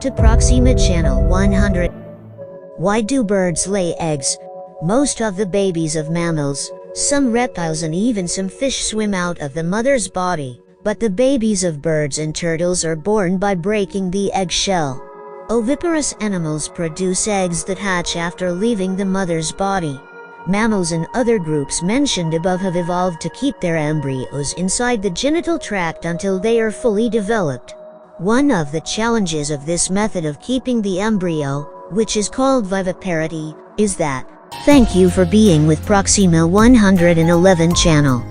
to Proxima Channel 100. Why do birds lay eggs? Most of the babies of mammals, some reptiles and even some fish swim out of the mother's body, but the babies of birds and turtles are born by breaking the eggshell. Oviparous animals produce eggs that hatch after leaving the mother's body. Mammals and other groups mentioned above have evolved to keep their embryos inside the genital tract until they are fully developed. One of the challenges of this method of keeping the embryo, which is called viviparity, is that. Thank you for being with Proxima 111 channel.